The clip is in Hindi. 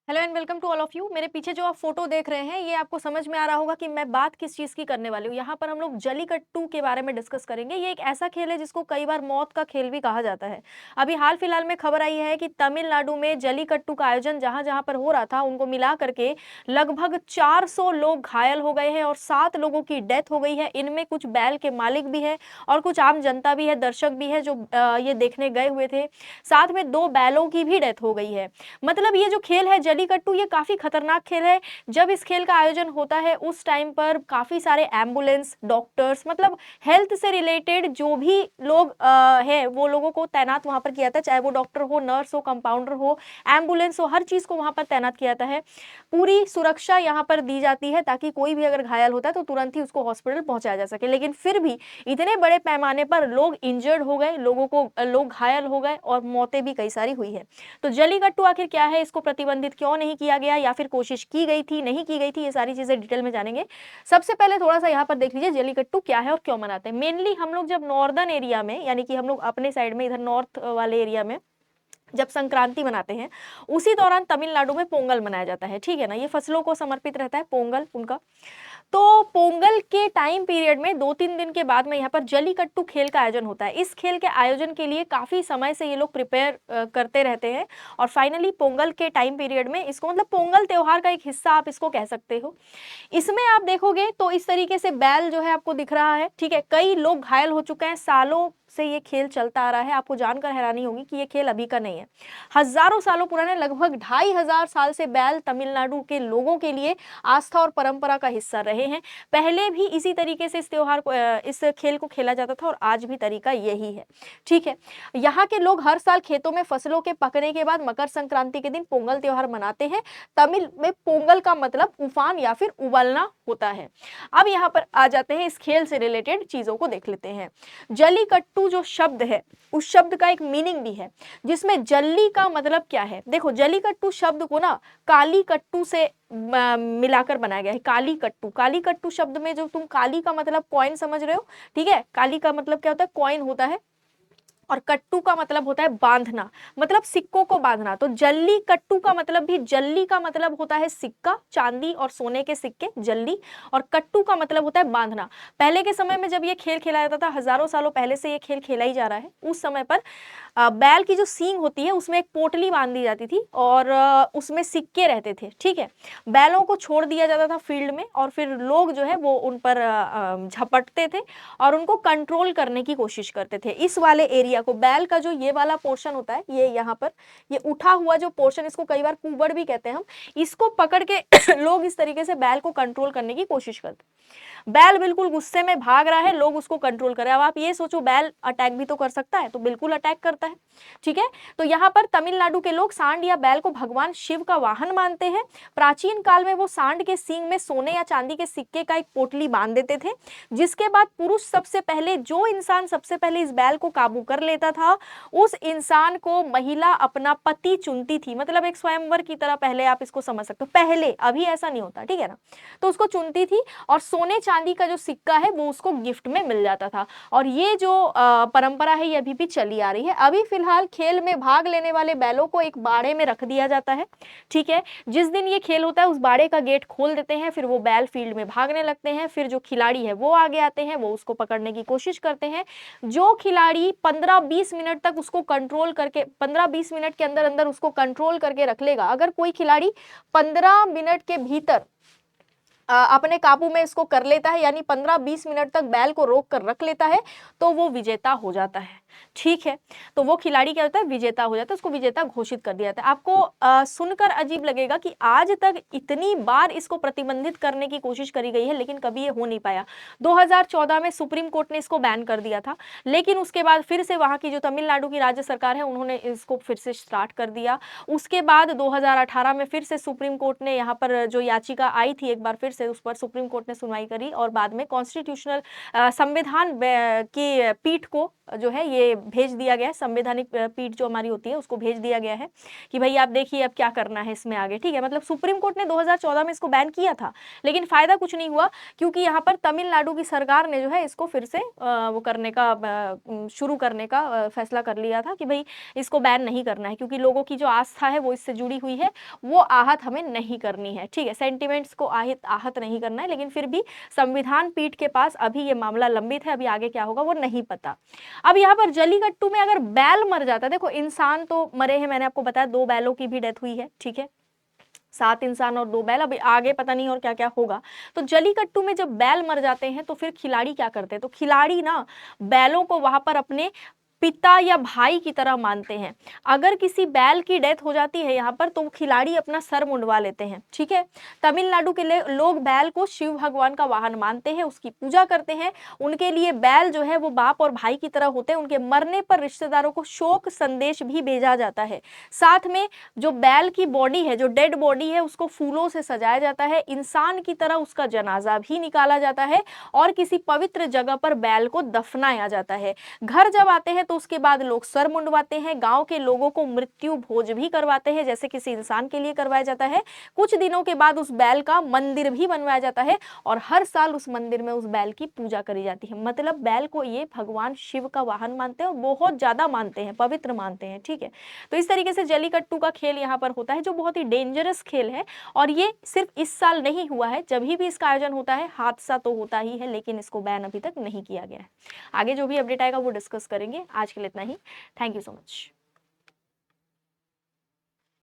Hello and welcome to all of you. मेरे पीछे जो आप फोटो देख रहे हैं ये आपको समझ में आ रहा होगा कि मैं बात किस चीज़ की करने वाली हूँ। यहाँ पर हम लोग जल्लीकट्टू के बारे में डिस्कस करेंगे। ये एक ऐसा खेल है जिसको कई बार मौत का खेल भी कहा जाता है। अभी हाल फिलहाल में खबर आई है कि तमिलनाडु में जल्लीकट्टू का आयोजन जहाँ जहाँ पर हो रहा था उनको मिला करके लगभग 400 लोग घायल हो गए हैं और 7 लोगों की डेथ हो गई है। इनमें कुछ बैल के मालिक भी है और कुछ आम जनता भी है, दर्शक भी है जो ये देखने गए हुए थे। साथ में 2 बैलों की भी डेथ हो गई है। मतलब ये जो खेल है जल्लीकट्टू ये काफ़ी खतरनाक खेल है। जब इस खेल का आयोजन होता है उस टाइम पर काफ़ी सारे एम्बुलेंस, डॉक्टर्स मतलब हेल्थ से रिलेटेड जो भी लोग हैं वो लोगों को तैनात वहाँ पर किया जाता है, चाहे वो डॉक्टर हो, नर्स हो, कंपाउंडर हो, एम्बुलेंस हो, हर चीज़ को वहाँ पर तैनात किया जाता है। पूरी सुरक्षा यहाँ पर दी जाती है ताकि कोई भी अगर घायल होता है तो तुरंत ही उसको हॉस्पिटल पहुँचाया जा सके। लेकिन फिर भी इतने बड़े पैमाने पर लोग इंजर्ड हो गए, लोग घायल हो गए और मौतें भी कई सारी हुई है। तो जल्लीकट्टू आखिर क्या है, इसको प्रतिबंधित क्यों नहीं किया गया या फिर कोशिश की गई थी, नहीं की गई थी, ये सारी चीजें डिटेल में जानेंगे। सबसे पहले थोड़ा-सा यहाँ पर देख लीजिए जल्लीकट्टू क्या है और क्यों मनाते हैं। मेनली हम लोग जब नॉर्दर्न एरिया में यानी कि हम लोग अपने साइड में इधर नॉर्थ वाले एरिया में जब संक्रांति मनाते हैं, उसी दौरान तमिलनाडु में पोंगल मनाया जाता है, ठीक है ना? ये फसलों को समर्पित रहता है पोंगल उनका। तो पोंगल के टाइम पीरियड में 2-3 दिन के बाद में यहाँ पर जल्लीकट्टू खेल का आयोजन होता है। इस खेल के आयोजन के लिए काफ़ी समय से ये लोग प्रिपेयर करते रहते हैं और फाइनली पोंगल के टाइम पीरियड में इसको मतलब पोंगल त्योहार का एक हिस्सा आप इसको कह सकते हो। इसमें आप देखोगे तो इस तरीके से बैल जो है आपको दिख रहा है, ठीक है? कई लोग घायल हो चुके हैं, सालों से ये खेल चलता आ रहा है। आपको जानकर हैरानी होगी कि ये खेल अभी का नहीं है। हज़ारों सालों पुराने लगभग 2500 साल से बैल तमिलनाडु के लोगों के लिए आस्था और परंपरा का हिस्सा रहे हैं। पहले भी इसी तरीके से इस खेल को खेला जाता था और आज भी तरीका यही है, ठीक है? यहाँ के लोग हर साल खेतों में फसलों के पकने के बाद मकर संक्रांति के दिन पोंगल त्योहार मनाते हैं। तमिल में पोंगल का मतलब उफान या फिर उबलना होता है। अब यहाँ पर आ जाते हैं इस खेल से रिलेटेड चीजों को देख लेते हैं। जल्लीकट्टू जो शब्द है, उस शब्द का एक मीनिंग भी है, जिसमें जल्ली का मतलब क्या है? देखो जल्लीकट्टू शब्द को ना काली कट्टू से मिलाकर बनाया गया है। काली कट्टू, काली कट्टू शब्द में जो तुम काली का मतलब कॉइन समझ रहे हो, ठीक है? काली का मतलब क्या होता है? कॉइन होता है और कट्टू का मतलब होता है बांधना, मतलब सिक्कों को बांधना। तो जल्ली कट्टू का मतलब भी, जल्ली का मतलब होता है सिक्का, चांदी और सोने के सिक्के जल्ली, और कट्टू का मतलब होता है बांधना। पहले के समय में जब ये खेल खेला जाता था, हजारों सालों पहले से ये खेल खेला ही जा रहा है, उस समय पर बैल की जो सींग होती है उसमें एक पोटली बांध दी जाती थी और उसमें सिक्के रहते थे, ठीक है? बैलों को छोड़ दिया जाता था फील्ड में और फिर लोग जो है वो उन पर झपटते थे और उनको कंट्रोल करने की कोशिश करते थे। इस वाले एरिया को, बैल का जो ये वाला पोर्शन होता है, ये यहाँ पर ये उठा हुआ जो पोर्शन, इसको कई बार कुबड़ भी कहते हैं हम, इसको पकड़ के लोग इस तरीके से बैल को कंट्रोल करने की कोशिश करते हैं। बैल बिल्कुल गुस्से में भाग रहा है, लोग उसको कंट्रोल करें। अब आप ये सोचो बैल अटैक भी तो कर सकता है, तो बिल्कुल अटैक करता है, ठीक है? तो यहाँ पर तमिलनाडु के लोग सांड या बैल को भगवान शिव का वाहन मानते हैं। प्राचीन काल में वो सांड के सींग में सोने या चांदी के सिक्के का एक पोटली बांध देते थे, जिसके बाद पुरुष सबसे पहले, जो इंसान सबसे पहले इस बैल को काबू कर लेता था, उस इंसान को महिला अपना पति चुनती थी। मतलब एक स्वयंवर की तरह पहले आप इसको समझ सकते हो, पहले, अभी ऐसा नहीं होता, ठीक है ना? तो उसको चुनती थी और सोने चांदी का जो सिक्का है वो उसको गिफ्ट में मिल जाता था। और ये जो परंपरा है ये अभी भी चली आ रही है। अभी फिलहाल खेल में भाग लेने वाले बैलों को एक बाड़े में रख दिया जाता है, ठीक है? जिस दिन ये खेल होता है उस बाड़े का गेट खोल देते हैं, फिर वो बैल फील्ड में भागने लगते हैं। फिर जो खिलाड़ी है वो आगे आते हैं, वो उसको पकड़ने की कोशिश करते हैं। जो खिलाड़ी 15-20 मिनट तक उसको कंट्रोल करके, 15-20 मिनट के अंदर अंदर उसको कंट्रोल करके रख लेगा, अगर कोई खिलाड़ी 15 मिनट के भीतर अपने काबू में इसको कर लेता है, यानी 15-20 मिनट तक बैल को रोक कर रख लेता है, तो वो विजेता हो जाता है, ठीक है? तो वो खिलाड़ी क्या होता है? विजेता हो जाता है, उसको विजेता घोषित कर दिया जाता है। आपको सुनकर अजीब लगेगा कि आज तक इतनी बार इसको प्रतिबंधित करने की कोशिश करी गई है, लेकिन कभी ये हो नहीं पाया। 2014 में सुप्रीम कोर्ट ने इसको बैन कर दिया था, लेकिन उसके बाद फिर से वहाँ की जो तमिलनाडु की राज्य सरकार है, उन्होंने इसको फिर से स्टार्ट कर दिया। उसके बाद 2018 में फिर से सुप्रीम कोर्ट ने यहाँ पर जो याचिका आई थी, एक बार फिर से उस पर सुप्रीम कोर्ट ने सुनवाई करी और बाद में कॉन्स्टिट्यूशनल संविधान की पीठ को जो है ये ये भेज दिया गया है, संवैधानिक पीठ जो हमारी होती है उसको भेज दिया गया है कि भाई आप देखिए अब क्या करना है इसमें आगे, ठीक है। मतलब सुप्रीम कोर्ट ने 2014 में इसको बैन किया था, लेकिन फायदा कुछ नहीं हुआ, क्योंकि यहाँ पर तमिलनाडु की सरकार ने जो है इसको फिर से वो करने का शुरू करने का फैसला कर लिया था कि भाई इसको बैन नहीं करना है, क्योंकि लोगों की जो आस्था है वो इससे जुड़ी हुई है, वो आहत हमें नहीं करनी है, ठीक है। सेंटिमेंट्स को आहत नहीं करना है, लेकिन फिर भी संविधान पीठ के पास अभी ये मामला लंबित है, अभी आगे क्या होगा वो नहीं पता। अब यहाँ पर जलीकट्टू में अगर बैल मर जाता है, देखो इंसान तो मरे हैं, मैंने आपको बताया 2 बैलों की भी डेथ हुई है, ठीक है, 7 इंसान और 2 बैल, अभी आगे पता नहीं और क्या क्या होगा। तो जलीकट्टू में जब बैल मर जाते हैं तो फिर खिलाड़ी क्या करते हैं, तो खिलाड़ी ना बैलों को वहां पर अपने पिता या भाई की तरह मानते हैं। अगर किसी बैल की डेथ हो जाती है यहाँ पर, तो खिलाड़ी अपना सर मुंडवा लेते हैं, ठीक है। तमिलनाडु के लोग बैल को शिव भगवान का वाहन मानते हैं, उसकी पूजा करते हैं, उनके लिए बैल जो है वो बाप और भाई की तरह होते हैं। उनके मरने पर रिश्तेदारों को शोक संदेश भी भेजा जाता है। साथ में जो बैल की बॉडी है, जो डेड बॉडी है, उसको फूलों से सजाया जाता है, इंसान की तरह उसका जनाजा भी निकाला जाता है और किसी पवित्र जगह पर बैल को दफनाया जाता है। घर जब आते हैं तो उसके बाद लोग सर मुंडवाते हैं, गांव के लोगों को मृत्यु भोज भी करवाते हैं, जैसे किसी इंसान के लिए करवाया जाता है। कुछ दिनों के बाद उस बैल का मंदिर भी बनवाया जाता है और हर साल उस मंदिर में उस बैल की पूजा करी जाती है। मतलब बैल को ये भगवान शिव का वाहन मानते हैं और बहुत ज्यादा मानते हैं, पवित्र मानते हैं, ठीक है। तो इस तरीके से जलीकट्टू का खेल यहाँ पर होता है, जो बहुत ही डेंजरस खेल है, और ये सिर्फ इस साल नहीं हुआ है, जब भी इसका आयोजन होता है हादसा तो होता ही है, लेकिन इसको बैन अभी तक नहीं किया गया है। आगे जो भी अपडेट आएगा वो डिस्कस करेंगे। आज के लिए इतना ही। Thank you so much.